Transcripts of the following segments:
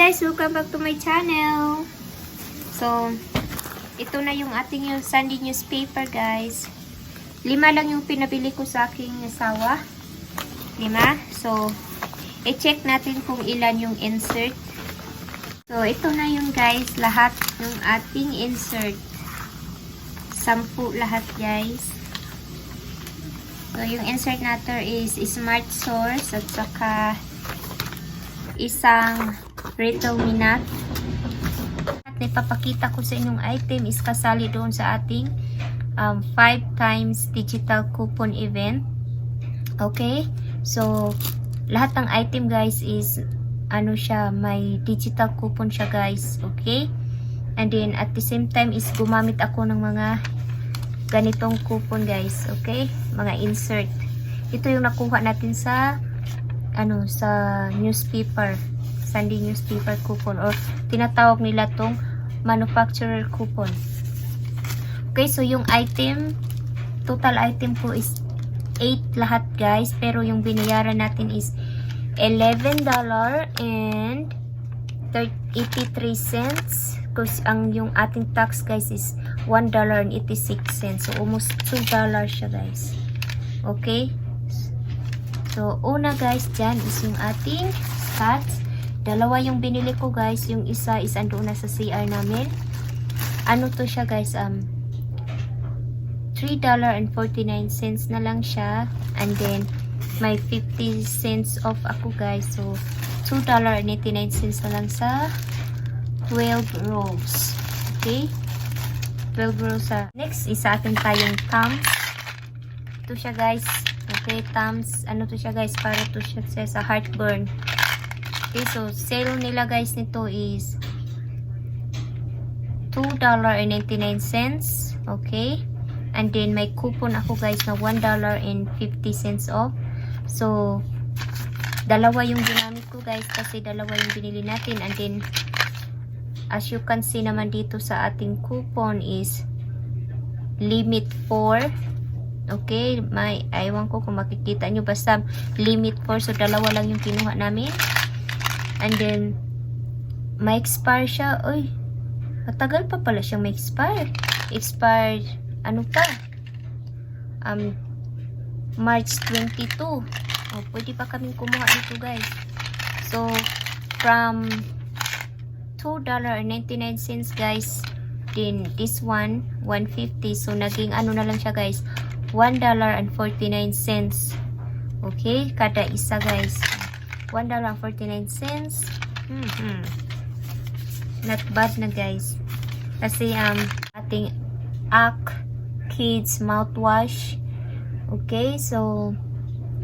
guys! Welcome back to my channel. So, ito na yung ating yung Sunday newspaper guys. 5 lang yung pinabili ko sa aking asawa. 5. So, i-check natin kung ilan yung insert. So, ito na yung guys. Lahat yung ating insert. 10 lahat guys. So, yung insert natin is Smart Source at saka isang Retail Minute. At ipapakita ko sa inyong item is kasali doon sa ating 5 times digital coupon event. Okay? So, lahat ng item guys is ano siya, may digital coupon siya guys. Okay? And then at the same time is gumamit ako ng mga ganitong coupon guys. Okay? Mga insert. Ito yung nakuha natin sa sa newspaper, Sunday newspaper coupon, or tinatawag nila tong manufacturer coupon. Okay, so yung item, total item ko is 8 lahat guys, pero yung binayaran natin is $11 and 83 cents, because ang yung ating tax guys is $1.86, so almost $2 siya guys. Okay, so una guys dyan is yung ating stats. Dalawa yung binili ko guys, yung isa is andoon na sa CR namin. Ano to siya guys, $3.49 na lang siya, and then may 50 cents off ako guys, so $2.89 na lang sa 12 rolls. Okay, 12 rolls. Next is sa atin tayong Tums. Ito siya guys. Okay, Tums, ano to siya guys, para to siya sa heartburn. Okay, so sale nila guys nito is $2.99. Okay, and then may coupon ako guys na $1.50 off. So dalawa yung ginamit ko guys, kasi dalawa yung binili natin. And then as you can see naman dito sa ating coupon is limit 4. Okay, may aywan ko kung makikita nyo, basta limit 4, so dalawa lang yung kinuha namin. And then may expire siya. Uy, matagal pa pala siyang may expire. Expired ano pa, March 22. Pwede pa kaming kumuha dito guys. So from $2.99 guys, then this one $1.50, so naging ano na lang siya guys, $1.49. Okay, kada isa guys, $1.49. Not bad na guys, kasi ating Act Kids mouthwash. Okay, so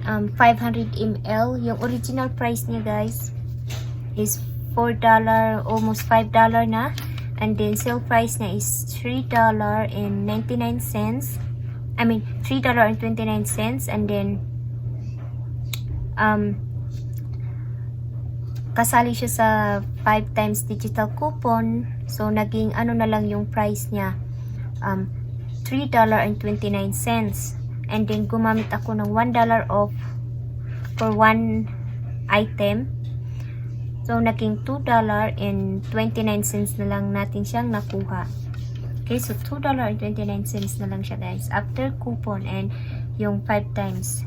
500 ml. Yung original price niya guys is $4, almost $5 na, and then sale price niya is $3.29. I mean $3.29, and then kasali siya sa 5 times digital coupon, so naging ano na lang yung price niya, $3.29. And then gumamit ako ng $1 off for one item, so naging $2.29 na lang natin siyang nakuha. Okay, so $2.29 na lang siya guys after coupon and yung 5 times.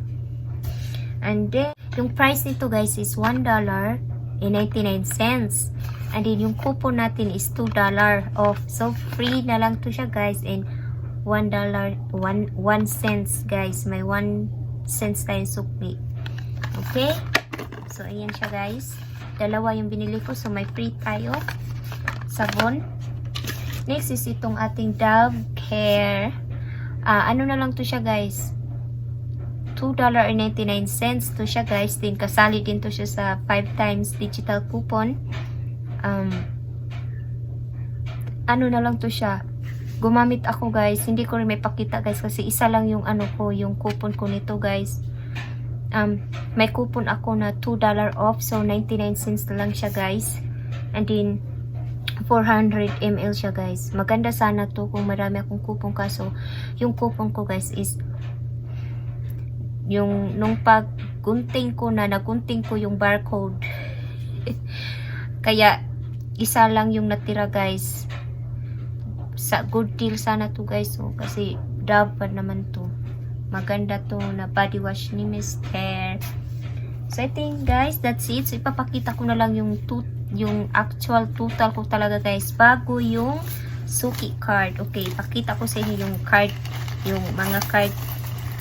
And then yung price nito guys is $1.99, and then yung coupon natin is $2 off, so free na lang to siya guys, and $1 guys, may 1 cents tayong sukli. Okay, so ayan siya guys, dalawa yung binili ko, so may free tayo sabon. Next is itong ating Dove Care. Ano na lang to siya guys, $2.99 to siya guys, din kasali din to siya sa 5 times digital coupon. Ano na lang to siya, gumamit ako guys, hindi ko rin may pakita guys, kasi isa lang yung ano ko, yung coupon ko nito guys. May coupon ako na $2 off, so 99 cents na lang siya guys, and then 400 ml siya guys. Maganda sana to kung marami akong coupon, kaso yung coupon ko guys is yung nung paggunting ko na nagunting ko yung barcode Kaya, isa lang yung natira guys. Sa good deal sana to guys. So, kasi Dove pa naman to. Maganda to na body wash ni Mr. So, I think guys, that's it. So, ipapakita ko na lang yung actual total ko talaga guys. Bago yung suki card. Okay, pakita ko sa inyo yung card. Yung mga card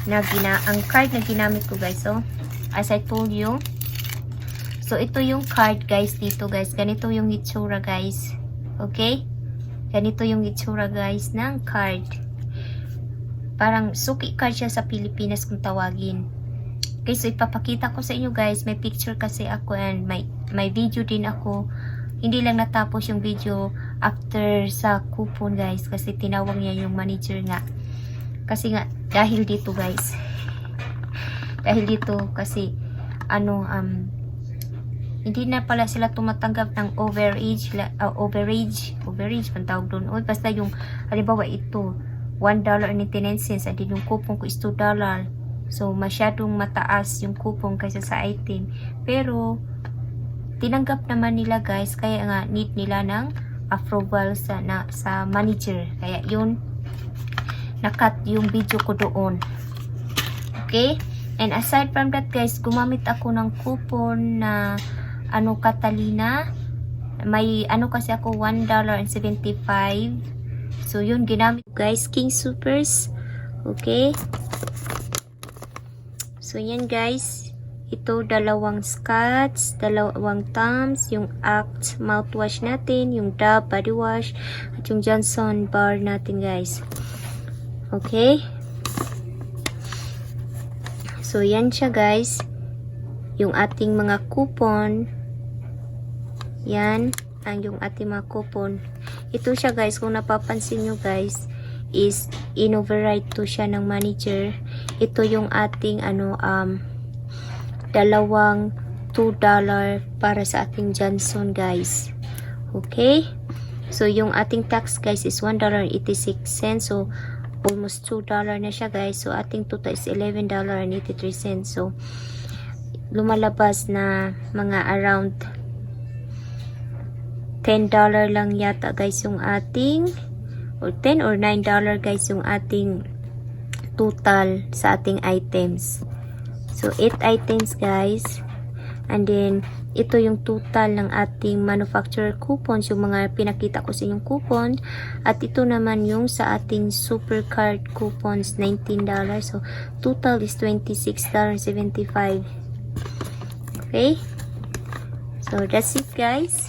na ang card na ginamit ko guys. So, as I told you, so ito yung card guys dito guys. Ganito yung itsura guys. Okay? Ganito yung itsura guys ng card. Parang suki card siya sa Pilipinas kung tawagin. Okay, so ipapakita ko sa inyo guys. May picture kasi ako and may video din ako. Hindi lang natapos yung video after sa coupon guys. Kasi tinawag niya yung manager nga. Kasi nga, dahil dito guys. Dahil dito kasi, hindi na pala sila tumatanggap ng overage, ang tawag doon. O, basta yung, halimbawa ito, $1.99, and yung coupon ko is $2. So, masyadong mataas yung coupon kaysa sa item. Pero, tinanggap naman nila guys, kaya nga need nila ng approval sa manager. Kaya yun, nakat yung video ko doon. Okay? And aside from that guys, gumamit ako ng coupon na Catalina. May kasi ako $1.75. So yun ginamit guys, King Supers. Okay? So yan guys. Ito dalawang Scotch, dalawang Tums, yung Act mouthwash natin, yung Dove body wash, at yung Johnson bar natin guys. Okay? So, yan siya guys. Yung ating mga coupon. Yan. Yung ating mga coupon. Ito siya guys. Kung napapansin nyo guys, is in-override to siya ng manager. Ito yung ating dalawang $2 para sa ating Johnson guys. Okay? So, yung ating tax guys is $1.86. So, almost $2 na siya guys. So, ating total is $11.83. So, lumalabas na mga around $10 lang yata guys yung ating, or $10 or $9 guys yung ating total sa ating items. So, 8 items guys. And then, ito yung total ng ating manufacturer coupons, yung mga pinakita ko sa inyong coupon. At ito naman yung sa ating super card coupons, $19. So, total is $26.75. Okay? So, that's it guys.